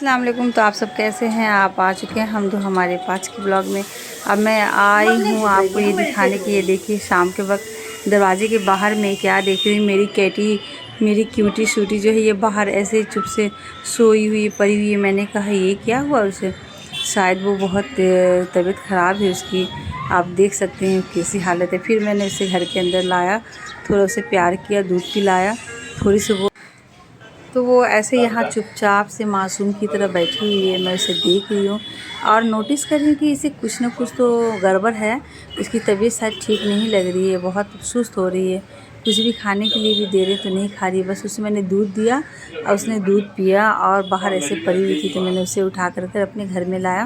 अस्सलाम वालेकुम। तो आप सब कैसे हैं? आप आ चुके हैं हम तो हमारे पास के ब्लॉग में। अब मैं आई हूँ आपको ये दिखाने की। ये देखिए शाम के वक्त दरवाजे के बाहर मैं क्या देख रही हूँ। मेरी कैटी, मेरी क्यूटी शूटी जो है ये बाहर ऐसे चुप से सोई हुई पड़ी हुई है। मैंने कहा ये क्या हुआ उसे, शायद वो बहुत तबीयत ख़राब है उसकी। आप देख सकते हैं कैसी हालत है। फिर मैंने उसे घर के अंदर लाया, थोड़ा उसे प्यार किया, दूध पिलाया, थोड़ी सी वो ऐसे यहाँ चुपचाप से मासूम की तरह बैठी हुई है। मैं उसे देख रही हूँ और नोटिस कर रही हूँ कि इसे कुछ ना कुछ तो गड़बड़ है। उसकी तबीयत शायद ठीक नहीं लग रही है, बहुत सुस्त हो रही है। कुछ भी खाने के लिए भी दे रहे तो नहीं खा रही। बस उसे मैंने दूध दिया और उसने दूध पिया और बाहर ऐसे पड़ी हुई थी तो मैंने उसे उठा कर अपने घर में लाया।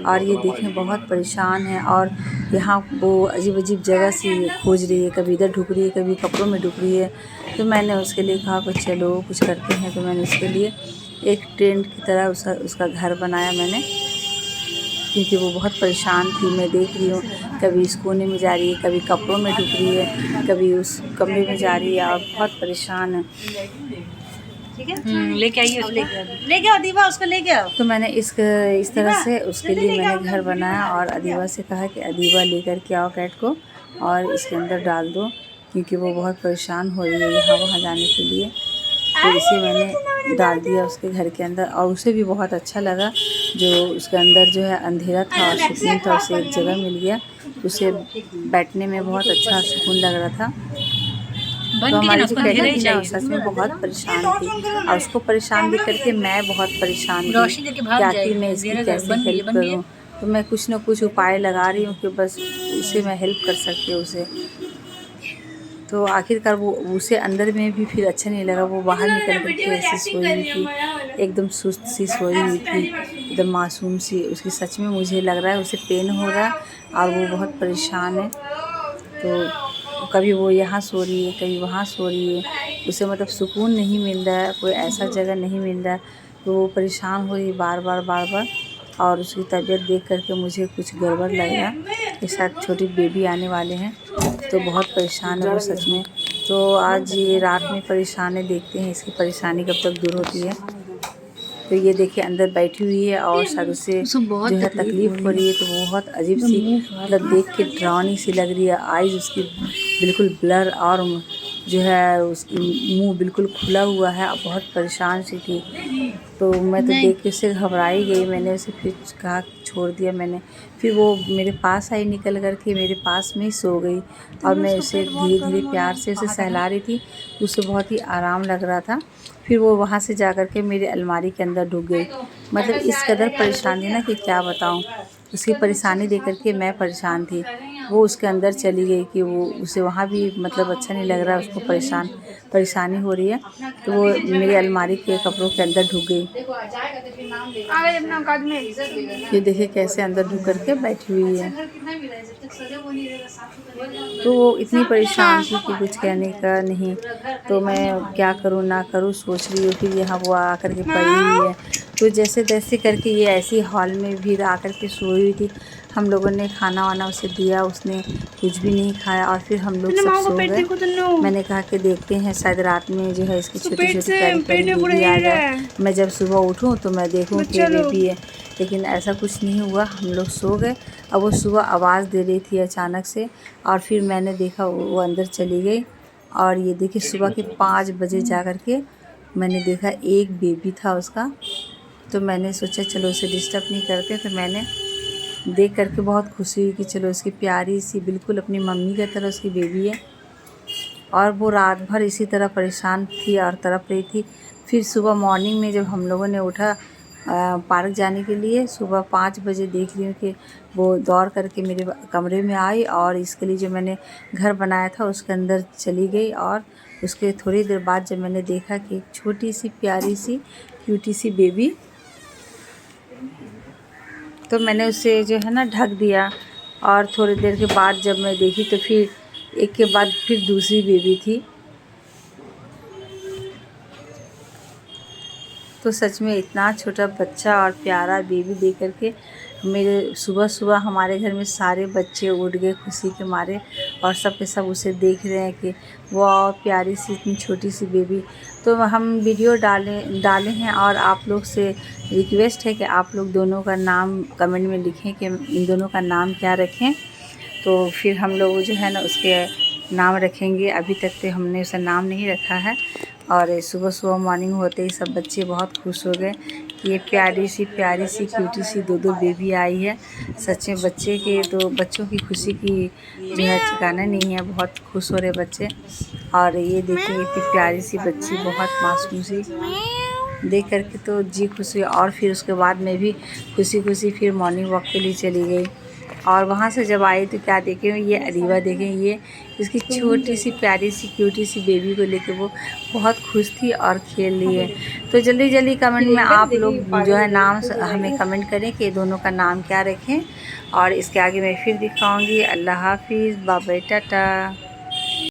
और ये देखें बहुत परेशान है और यहाँ वो अजीब अजीब जगह से खोज रही है, कभी इधर ढुक रही है, कभी कपड़ों में ढुक रही है। तो मैंने उसके लिए कहा कि चलो कुछ करते हैं। तो मैंने उसके लिए एक टेंट की तरह उसका घर बनाया मैंने, क्योंकि वो बहुत परेशान थी। मैं देख रही हूँ कभी इस कोने में जा रही है, कभी कपड़ों में ढुक रही है, कभी उस कमरे में जा रही है और बहुत परेशान है। ठीक है, लेके आइए उसको, लेके आओ दीवा, उसको लेके आओ। तो मैंने इस तरह से उसके लिए मैंने घर बनाया और अदीबा से कहा कि अदीबा लेकर के आओ कैट को और इसके अंदर डाल दो, क्योंकि वो बहुत परेशान हो रही है यहाँ वहाँ जाने के लिए। तो इसे मैंने डाल दिया उसके घर के अंदर और उसे भी बहुत अच्छा लगा। जो उसके अंदर जो है अंधेरा था और सुकून था, उसे एक जगह मिल गया, उसे बैठने में बहुत अच्छा सुकून लग रहा था। तो हमारी जो कैटी थी ना सच में बहुत परेशान थी और उसको परेशान देख करके मैं बहुत परेशान थी कि आखिर मैं इसकी कैसे हेल्प करूं। तो मैं कुछ ना कुछ उपाय लगा रही हूँ कि बस उसे मैं हेल्प कर सकती हूँ उसे। तो आखिरकार वो उसे अंदर में भी फिर अच्छा नहीं लगा। वो बाहर निकल करके ऐसी सोई हुई थी, एकदम सुस्त सी सोई हुई थी, एकदम मासूम सी। उसकी सच में मुझे लग रहा है उसे पेन हो रहा है और वो बहुत परेशान है। तो कभी वो यहाँ सो रही है, कभी वहाँ सो रही है, उसे मतलब सुकून नहीं मिल रहा है, कोई ऐसा जगह नहीं मिल रहा है। तो वो परेशान हो रही बार बार और उसकी तबीयत देख करके मुझे कुछ गड़बड़ लग रहा है कि शायद छोटी बेबी आने वाले हैं। तो बहुत परेशान है वो सच में। तो आज ये रात में परेशान है, देखते हैं इसकी परेशानी कब तक दूर होती है। तो ये देखिए अंदर बैठी हुई है और शायद उसे जो है तकलीफ़ हो रही है। तो वो बहुत अजीब सी, मतलब देख के डरावनी सी लग रही है। आइज़ उसकी बिल्कुल ब्लर और जो है उसकी मुंह बिल्कुल खुला हुआ है और बहुत परेशान सी थी। तो मैं तो देख के उससे घबराई गई। मैंने उसे फिर कहा, छोड़ दिया मैंने। फिर वो मेरे पास आई निकल कर के, मेरे पास में ही सो गई और मैं उसे धीरे धीरे प्यार से उसे सहला रही थी। उसे बहुत ही आराम लग रहा था। फिर वो वहाँ से जा कर के मेरी अलमारी के अंदर ढुक गई। मतलब इस कदर परेशान थी ना कि क्या बताऊँ। उसकी परेशानी देख कर के मैं परेशान थी। वो उसके अंदर चली गई कि वो उसे वहाँ भी मतलब अच्छा नहीं लग रहा है, उसको परेशानी हो रही है। तो वो मेरी अलमारी के कपड़ों के अंदर ढुक गई। ये देखिए कैसे अंदर ढुक कर के बैठी हुई है। तो वो इतनी परेशान थी कि कुछ कहने का नहीं। तो मैं क्या करूँ ना करूँ सोच रही हूँ। फिर यहाँ वो आ कर के पड़ी हुई है। तो जैसे तैसे करके ये ऐसी हॉल में भी आ कर के सोई हुई थी। हम लोगों ने खाना वाना उसे दिया, उसने कुछ भी नहीं खाया और फिर हम लोग सब सो गए। मैंने कहा कि देखते हैं शायद रात में जो है इसकी छोटी छोटी प्यारी प्यारी बेबी आ जाए, मैं जब सुबह उठूँ तो मैं देखूँ कि बेबी है। लेकिन ऐसा कुछ नहीं हुआ, हम लोग सो गए। अब वो सुबह आवाज़ दे रही थी अचानक से और फिर मैंने देखा वो अंदर चली गई। और ये देखिए सुबह के 5 बजे जा कर के मैंने देखा एक बेबी था उसका। तो मैंने सोचा चलो उसे डिस्टर्ब नहीं करते। तो मैंने देख करके बहुत खुशी हुई कि चलो उसकी प्यारी सी बिल्कुल अपनी मम्मी की तरह उसकी बेबी है। और वो रात भर इसी तरह परेशान थी और तड़प रही थी। फिर सुबह मॉर्निंग में जब हम लोगों ने उठा पार्क जाने के लिए, सुबह 5 बजे देख रही हूँ कि वो दौड़ करके मेरे कमरे में आई और इसके लिए जो मैंने घर बनाया था उसके अंदर चली गई। और उसके थोड़ी देर बाद जब मैंने देखा कि एक छोटी सी प्यारी सी क्यूटी सी बेबी, तो मैंने उसे जो है ना ढक दिया। और थोड़ी देर के बाद जब मैं देखी तो फिर एक के बाद फिर दूसरी बेबी थी। तो सच में इतना छोटा बच्चा और प्यारा बेबी देख कर के मेरे सुबह सुबह हमारे घर में सारे बच्चे उठ गए खुशी के मारे और सब के सब उसे देख रहे हैं कि वाह प्यारी सी इतनी छोटी सी बेबी। तो हम वीडियो डाले हैं और आप लोग से रिक्वेस्ट है कि आप लोग दोनों का नाम कमेंट में लिखें कि इन दोनों का नाम क्या रखें। तो फिर हम लोग जो है ना उसके नाम रखेंगे। अभी तक तो हमने उसका नाम नहीं रखा है। और सुबह सुबह मॉर्निंग होते ही सब बच्चे बहुत खुश हो गए कि ये प्यारी सी क्यूटी सी दो बेबी आई है। सच में बच्चों की खुशी की जो है ठिकाना नहीं है। बहुत खुश हो रहे बच्चे। और ये देखिए इतनी प्यारी सी बच्ची, बहुत मासूम सी, देख करके तो जी खुश हुई। और फिर उसके बाद मैं भी खुशी फिर मॉर्निंग वॉक के लिए चली गई। और वहाँ से जब आई तो क्या देखें, ये अदीबा देखें, ये इसकी छोटी सी प्यारी सी क्यूटी सी बेबी को लेके वो बहुत खुश थी और खेल रही है। तो जल्दी जल्दी कमेंट में आप लोग जो है नाम हमें कमेंट करें कि दोनों का नाम क्या रखें। और इसके आगे मैं फिर दिखाऊंगी। अल्लाह हाफिज़, बाय बाय, टाटा।